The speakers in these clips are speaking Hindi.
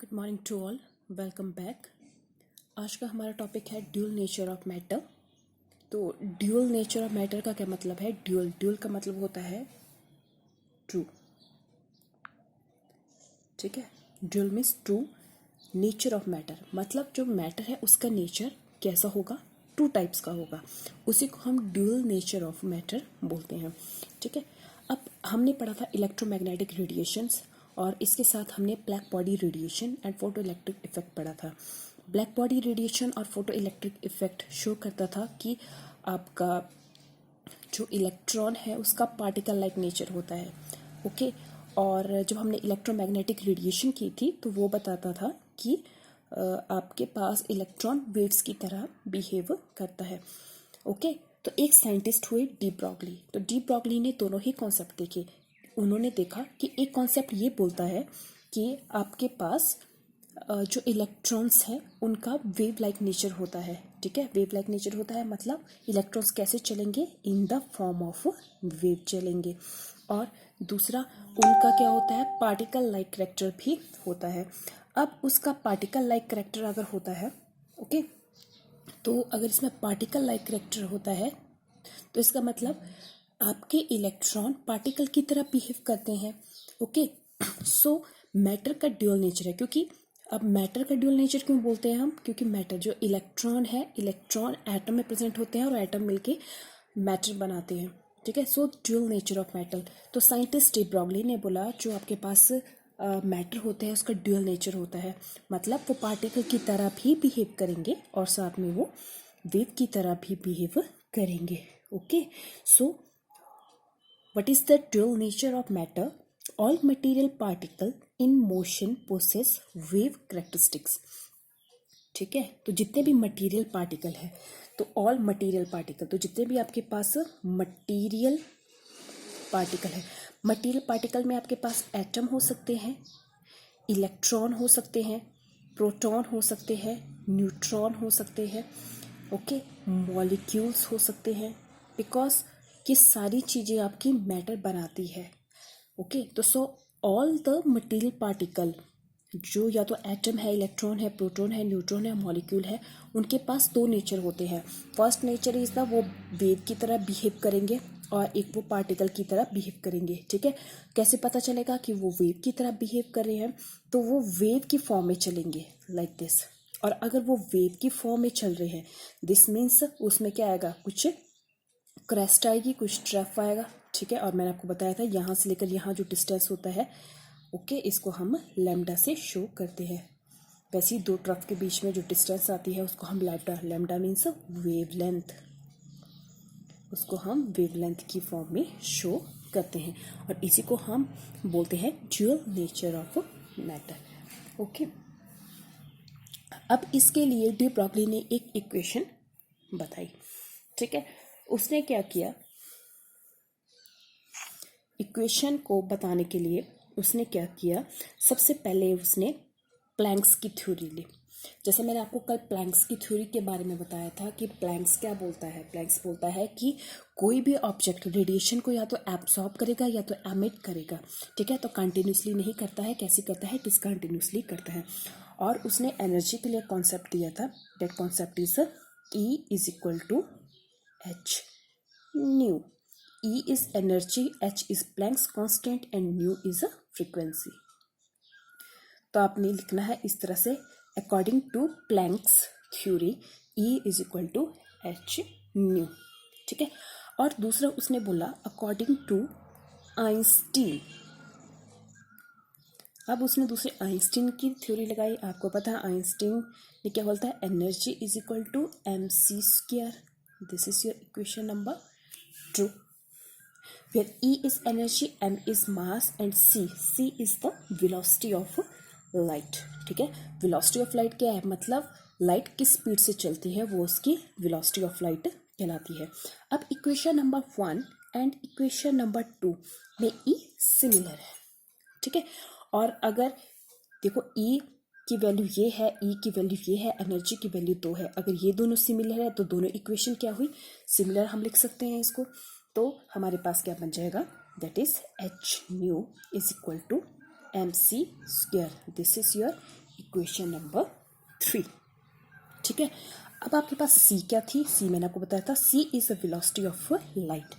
Good morning to all, welcome back. आज का हमारा टॉपिक है ड्यूल नेचर ऑफ मैटर। तो ड्यूल नेचर ऑफ मैटर का क्या मतलब है? ड्यूल का मतलब होता है ट्रू, ठीक है। Dual means true. Nature of matter मतलब जो मैटर है उसका नेचर कैसा होगा, टू टाइप्स का होगा, उसी को हम ड्यूल नेचर ऑफ मैटर बोलते हैं, ठीक है। अब हमने पढ़ा था इलेक्ट्रोमैग्नेटिक रेडिएशंस और इसके साथ हमने black body radiation and photo electric effect पढ़ा था। ब्लैक बॉडी रेडिएशन और फोटो इलेक्ट्रिक इफेक्ट शो करता था कि आपका जो इलेक्ट्रॉन है उसका पार्टिकल लाइक नेचर होता है, ओके। और जब हमने इलेक्ट्रोमैग्नेटिक रेडिएशन की थी तो वो बताता था कि आपके पास इलेक्ट्रॉन वेव्स की तरह बिहेव करता है, ओके। तो एक साइंटिस्ट हुए डी ब्रॉगली। तो डी ब्रॉगली ने दोनों ही कॉन्सेप्ट देखे। उन्होंने देखा कि एक कॉन्सेप्ट ये बोलता है कि आपके पास जो इलेक्ट्रॉन्स हैं उनका वेव लाइक नेचर होता है, ठीक है। वेव लाइक नेचर होता है मतलब इलेक्ट्रॉन्स कैसे चलेंगे, in the form of wave चलेंगे। और दूसरा उनका क्या होता है, पार्टिकल लाइक करेक्टर भी होता है। अब उसका पार्टिकल लाइक करेक्टर अगर होता है, ओके, तो अगर इसमें पार्टिकल लाइक करेक्टर होता है तो इसका मतलब आपके इलेक्ट्रॉन पार्टिकल की तरह बिहेव करते हैं, ओके। सो मैटर का ड्यूअल नेचर है। क्योंकि अब मैटर का ड्यूअल नेचर क्यों बोलते हैं हम? क्योंकि मैटर जो इलेक्ट्रॉन है, इलेक्ट्रॉन एटम में प्रेजेंट होते हैं और एटम मिलके मैटर बनाते हैं, ठीक है। सो ड्यूअल नेचर ऑफ मैटर। तो साइंटिस्ट डी ब्रॉगली ने बोला जो आपके पास मैटर होते हैं उसका ड्यूअल नेचर होता है, मतलब वो पार्टिकल की तरह भी बिहेव करेंगे और साथ में वो वेव की तरह भी बिहेव करेंगे, okay. So what is the dual nature of matter? All material particle in motion possess wave characteristics, ठीक है। तो जितने भी मटेरियल पार्टिकल है, तो ऑल मटेरियल पार्टिकल, तो जितने भी आपके पास मटेरियल पार्टिकल है, मटेरियल पार्टिकल में आपके पास एटम हो सकते हैं, इलेक्ट्रॉन हो सकते हैं, प्रोटॉन हो सकते हैं, न्यूट्रॉन हो सकते हैं, ओके, मॉलिक्यूल्स हो सकते हैं, बिकॉज ये सारी चीज़ें आपकी मैटर बनाती है, ओके। तो so all the material particle जो या तो एटम है, इलेक्ट्रॉन है, प्रोटॉन है, न्यूट्रॉन है, मॉलिक्यूल है, उनके पास दो नेचर होते हैं। फर्स्ट नेचर इज द वो वेव की तरह बिहेव करेंगे और एक वो पार्टिकल की तरह बिहेव करेंगे, ठीक है। कैसे पता चलेगा कि वो वेव की तरह बिहेव कर रहे हैं? तो वो वेव की फॉर्म में चलेंगे लाइक दिस। और अगर वो वेव की फॉर्म में चल रहे हैं, दिस मीन्स उसमें क्या आएगा, कुछ क्रेस्ट आएगी, कुछ ट्रफ आएगा, ठीक है। और मैंने आपको बताया था यहाँ से लेकर यहाँ जो डिस्टेंस होता है, ओके, इसको हम लैम्डा से शो करते हैं। वैसे ही दो ट्रफ के बीच में जो डिस्टेंस आती है उसको हम लैम्डा मीन्स वेवलेंथ, उसको हम वेवलेंथ की फॉर्म में शो करते हैं और इसी को हम बोलते हैं dual nature of matter, okay. अब इसके लिए डी ब्रॉगली ने एक इक्वेशन बताई, ठीक है। उसने क्या किया, इक्वेशन को बताने के लिए उसने क्या किया, सबसे पहले उसने प्लैंक्स की थ्योरी ली। जैसे मैंने आपको कल प्लैंक्स की थ्योरी के बारे में बताया था कि प्लैंक्स क्या बोलता है, प्लैंक्स बोलता है कि कोई भी ऑब्जेक्ट रेडिएशन को या तो एब्सॉर्ब करेगा या तो एमिट करेगा, ठीक है। तो कंटिन्यूसली नहीं करता है, कैसे करता है, डिसकंटिन्यूसली करता है। और उसने एनर्जी के लिए कॉन्सेप्ट दिया था, that concept is E is equal to H nu. E is energy, H is Planck's constant and nu is a frequency। तो आपने लिखना है इस तरह से, according to Planck's theory E is equal to H nu, ठीक है। और दूसरा उसने बोला अकॉर्डिंग टू आइंस्टीन। अब उसने दूसरे आइंस्टीन की थ्योरी लगाई। आपको पता है आइंस्टीन ने क्या बोलता है, energy is equal to mc²। This is your equation number 2, where E is energy, M is mass and C is the velocity of light, ठीक है। velocity of light क्या है, मतलब लाइट किस स्पीड से चलती है वो उसकी velocity of light कहलाती है। अब equation number 1 and equation number 2 में E सिमिलर है, ठीक है। और अगर देखो E की वैल्यू ये है, E की वैल्यू ये है, एनर्जी की वैल्यू 2 है, अगर ये दोनों सिमिलर है तो दोनों इक्वेशन क्या हुई, सिमिलर हम लिख सकते हैं इसको। तो हमारे पास क्या बन जाएगा, that is H nu is equal to mc²। This is your equation number 3। ठीक है, अब आपके पास सी क्या थी? सी मैंने आपको बताया था, c is the velocity of light.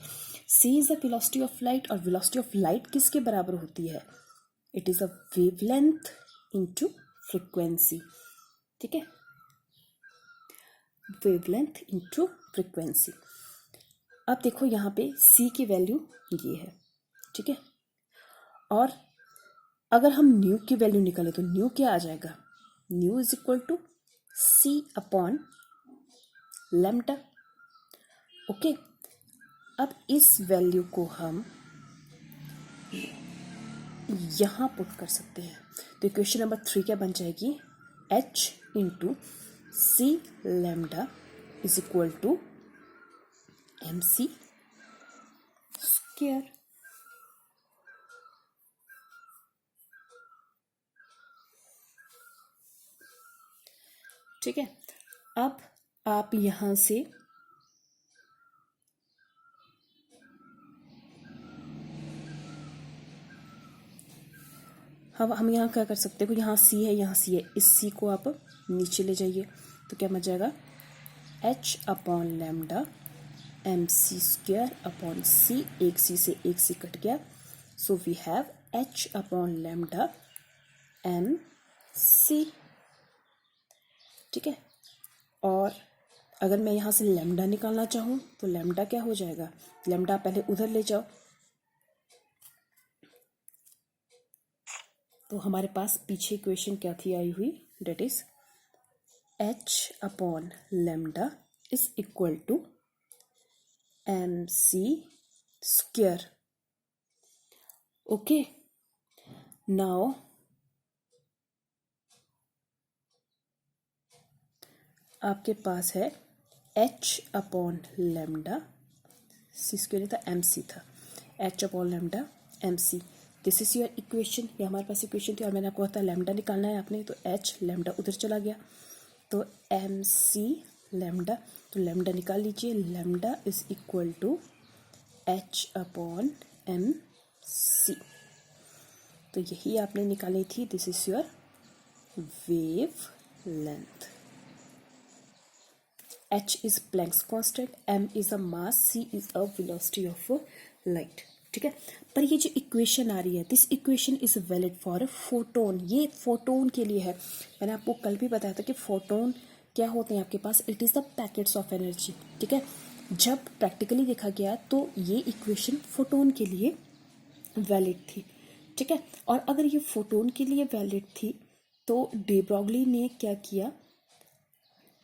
C is the velocity of light, और वेलोसिटी ऑफ लाइट किसके बराबर होती है? It is a wavelength into frequency. ठीक है, वेवलेंथ इनटू फ्रीक्वेंसी। अब देखो यहाँ पे सी की वैल्यू ये है। ठीक है, और अगर हम न्यू की वैल्यू निकालें तो न्यू क्या आ जाएगा? Nu is equal to C upon lambda. Okay, अब इस वैल्यू को हम यहाँ पुट कर सकते हैं। तो इक्वेशन नंबर 3 क्या बन जाएगी? H into C lambda is equal to M C square. ठीक है, अब आप यहां से हम यहाँ क्या कर सकते हैं? यहाँ सी है, यहाँ सी है, इस सी को आप नीचे ले जाइए तो क्या बच जाएगा? H upon lambda M C square upon C. एक सी से एक सी कट गया, so we have H upon lambda M C. ठीक है, और अगर मैं यहाँ से लैम्डा निकालना चाहूँ तो लैम्डा क्या हो जाएगा? लैम्डा पहले उधर ले जाओ, तो हमारे पास पीछे इक्वेशन क्या थी आई हुई? That is H upon lambda is equal to M C square. Okay, now आपके पास है H upon lambda, C square था, एम सी था, H upon lambda M C. This is your equation. ये हमारे पास इक्वेशन थी, और मैंने आपको बताया लैम्डा निकालना है आपने, तो एच लैम्डा उधर चला गया, तो एम सी लैम्डा, तो लैम्डा निकाल लीजिए। Lambda is equal to H upon M C. तो यही आपने निकाली थी। This is your wavelength. H is Planck's constant, M is a mass, C is a velocity of light. ठीक है, पर ये जो इक्वेशन आ रही है, this equation is valid for photon. ये फोटोन के लिए है। मैंने आपको कल भी बताया था कि फोटोन क्या होते हैं आपके पास? It is the packets of energy. ठीक है, जब प्रैक्टिकली देखा गया तो ये इक्वेशन फोटोन के लिए वैलिड थी। ठीक है, और अगर ये फोटोन के लिए वैलिड थी तो डी ब्रॉगली ने क्या किया?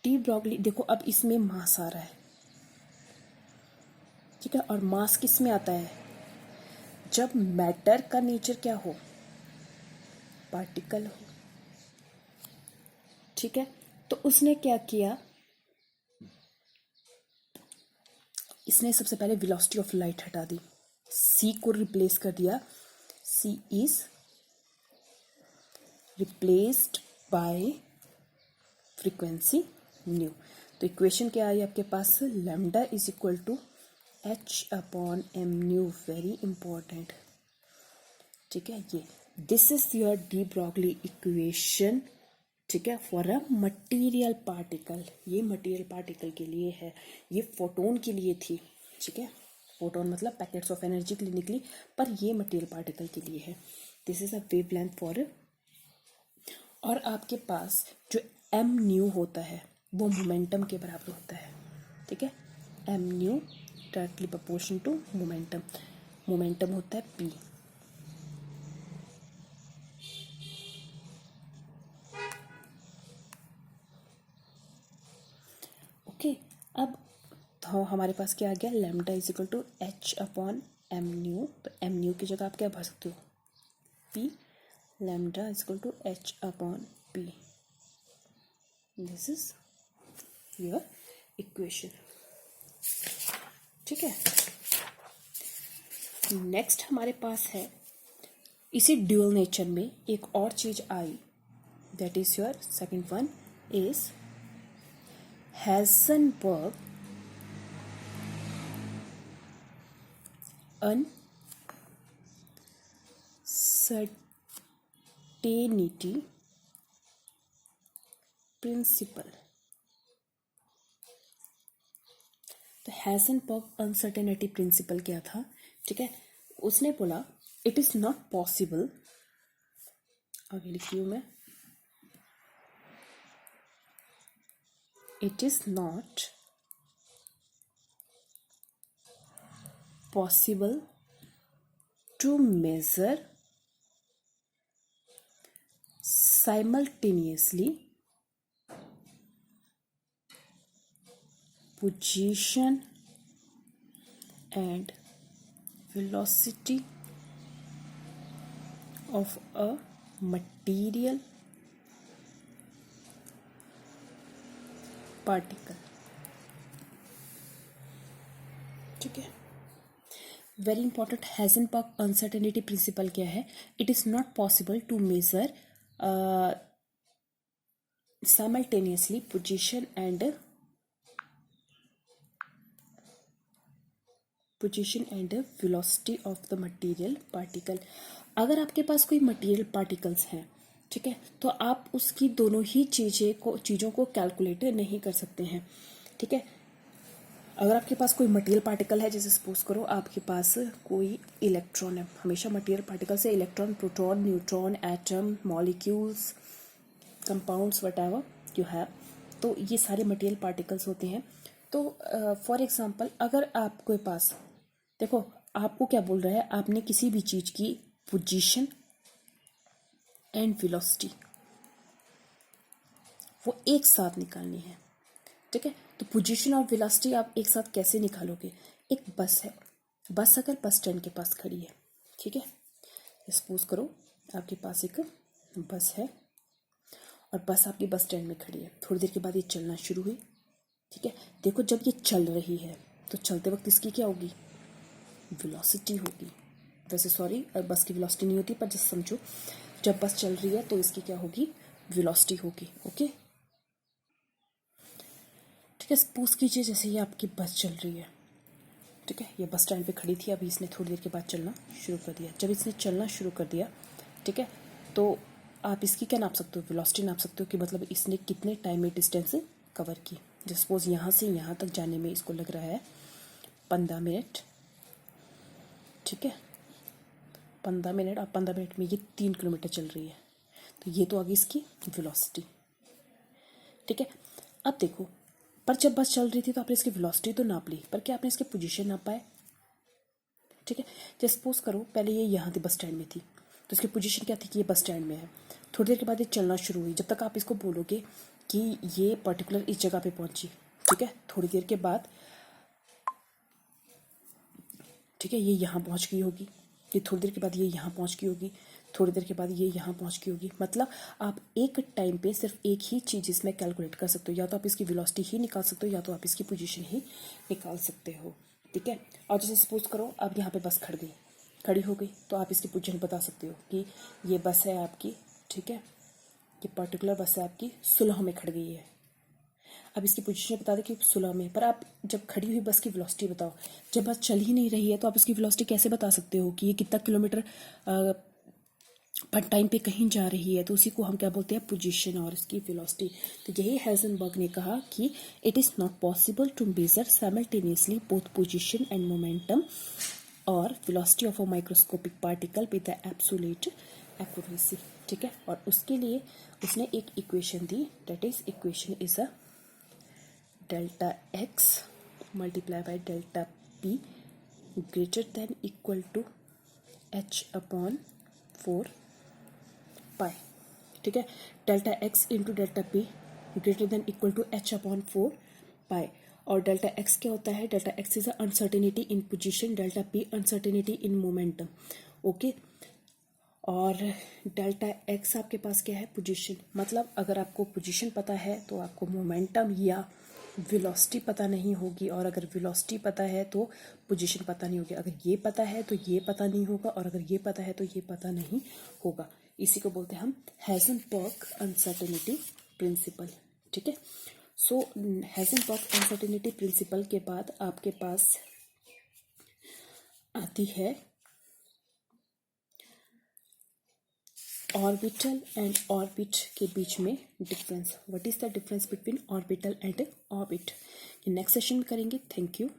डी ब्रॉगली, देखो अब इसमें मास आ रहा है। ठीक है, और मास किस में आता है? जब मैटर का नेचर क्या हो? पार्टिकल हो। ठीक है, तो उसने क्या किया? इसने सबसे पहले वेलोसिटी ऑफ लाइट हटा दी, सी को रिप्लेस कर दिया। C is replaced by frequency nu. तो इक्वेशन क्या आई आपके पास? Lambda is equal to H upon M nu. Very important. ठीक है, ये this is your de Broglie equation. ठीक है, फॉर अ मटेरियल पार्टिकल। ये मटेरियल पार्टिकल के लिए है, ये फोटोन के लिए थी। ठीक है, फोटोन मतलब पैकेट्स ऑफ एनर्जी के लिए निकली, पर ये मटेरियल पार्टिकल के लिए है। This is a wavelength for. और आपके पास जो एम न्यू होता है वो मोमेंटम के बराबर होता है। ठीक है, M nu directly proportion to momentum. Momentum होता है पी। ओके, अब तो हमारे पास क्या आ गया? Lambda is equal to H upon M nu. तो एम न्यू की जगह आप क्या भर सकते हो? P. Lambda is equal to H upon P. This is your equation. ठीक है, नेक्स्ट हमारे पास है इसी ड्यूअल नेचर में एक और चीज आई। That is your second one is Heisenberg uncertainty principle. तो हेज़नबर्ग अनसर्टेनिटी प्रिंसिपल क्या था? ठीक है, उसने बोला इट इज नॉट पॉसिबल, आगे लिखी हूं मैं, it is not possible to measure simultaneously position and velocity of a material particle। ठीक है, very important. Heisenberg uncertainty principle क्या है? It is not possible to measure simultaneously position and velocity of the material particle। अगर आपके पास कोई मटेरियल पार्टिकल्स हैं, ठीक है, तो आप उसकी दोनों ही चीज़ों को कैलकुलेट नहीं कर सकते हैं। ठीक है, अगर आपके पास कोई मटेरियल पार्टिकल है, जैसे सपोज करो आपके पास कोई इलेक्ट्रॉन है, हमेशा मटेरियल पार्टिकल से electron, proton, neutron, atom, molecules, compounds, whatever you have, तो ये सारे मटेरियल पार्टिकल्स होते हैं। तो फॉर एग्जांपल अगर आपके पास, देखो आपको क्या बोल रहा है, आपने किसी भी चीज़ की पोजीशन एंड वेलोसिटी वो एक साथ निकालनी है। ठीक है, तो पोजीशन और वेलोसिटी आप एक साथ कैसे निकालोगे? एक बस है, बस अगर बस स्टैंड के पास खड़ी है, ठीक है, सपोज करो आपके पास एक बस है और बस आपकी बस स्टैंड में खड़ी है। थोड़ी देर के बाद ये चलना शुरू हुई। ठीक है, देखो जब ये चल रही है तो चलते वक्त इसकी क्या होगी? वेलोसिटी होगी। वैसे सॉरी, बस की वेलोसिटी नहीं होती, पर जस्ट समझो जब बस चल रही है तो इसकी क्या होगी? वेलोसिटी होगी। ओके, ठीक है, सपोज कीजिए जैसे ये आपकी बस चल रही है, ठीक है, ये बस स्टैंड पे खड़ी थी, अभी इसने थोड़ी देर के बाद चलना शुरू कर दिया। जब इसने चलना शुरू कर दिया, ठीक है, तो आप इसकी क्या नाप सकते हो? वेलोसिटी नाप सकते हो कि मतलब इसने कितने टाइम में डिस्टेंस कवर की। जैसे सपोज यहाँ से यहाँ तक जाने में इसको लग रहा है 15 मिनट। ठीक है, 15 मिनट, और 15 मिनट में ये 3 किलोमीटर चल रही है, तो ये तो आ गई इसकी वेलोसिटी। ठीक है, अब देखो, पर जब बस चल रही थी तो आपने इसकी वेलोसिटी तो नाप ली, पर क्या आपने इसकी पोजीशन नाप पाए? ठीक है, जैसे सपोज करो पहले ये यहाँ थी, बस स्टैंड में थी, तो इसकी पोजीशन क्या थी कि ये बस स्टैंड में है। थोड़ी देर के बाद ये चलना शुरू हुई, जब तक आप इसको बोलोगे कि ये पर्टिकुलर इस जगह पे पहुंची। ठीक है, थोड़ी देर के बाद, ठीक है, ये यहाँ पहुंच गई होगी, ये थोड़ी देर के बाद ये यहाँ पहुंच गई होगी, थोड़ी देर के बाद ये यहाँ पहुंच गई होगी। मतलब आप एक टाइम पे सिर्फ एक ही चीज़ इसमें कैलकुलेट कर सकते हो, या तो आप इसकी वेलोसिटी ही निकाल सकते हो या तो आप इसकी पोजीशन ही निकाल सकते हो। ठीक है, और जैसे सपोज करो अब यहाँ पे बस खड़ी हो गई, तो आप इसकी पोजीशन बता सकते हो कि ये बस है आपकी, ठीक है, ये पर्टिकुलर बस है आपकी सुलह में खड़ गई है। अब इसकी पोजीशन बता दें कि सुलह में, पर आप जब खड़ी हुई बस की वेलोसिटी बताओ। जब बस चल ही नहीं रही है तो आप इसकी वेलोसिटी कैसे बता सकते हो कि ये कितना किलोमीटर पर टाइम पे कहीं जा रही है? तो उसी को हम क्या बोलते हैं? पोजीशन और इसकी वेलोसिटी। तो यही हेज़नबर्ग ने कहा कि it is not possible to measure simultaneously both position and momentum और velocity of a microscopic particle with the absolute accuracy. ठीक है, और उसके लिए उसने एक इक्वेशन दी, that is equation is a delta x multiply by delta p greater than equal to H upon 4 pi. ठीक है, delta x into delta p greater than equal to H upon 4 pi. और डेल्टा एक्स क्या होता है? Delta x is uncertainty in position, delta P uncertainty in momentum. Okay, और डेल्टा एक्स आपके पास क्या है? पोजीशन। मतलब अगर आपको पोजीशन पता है तो आपको मोमेंटम या वेलोसिटी पता नहीं होगी, और अगर वेलोसिटी पता है तो पोजीशन पता नहीं होगी। अगर ये पता है तो ये पता नहीं होगा, और अगर ये पता है तो ये पता नहीं होगा। इसी को बोलते हैं हम हेज़नबर्ग अनसर्टेनिटी प्रिंसिपल। ठीक है, सो हेज़नबर्ग अनसर्टेनिटी प्रिंसिपल के बाद आपके पास आती है ऑर्बिटल एंड ऑर्बिट के बीच में difference, what is the difference between orbital and orbit, next session में करेंगे। Thank you.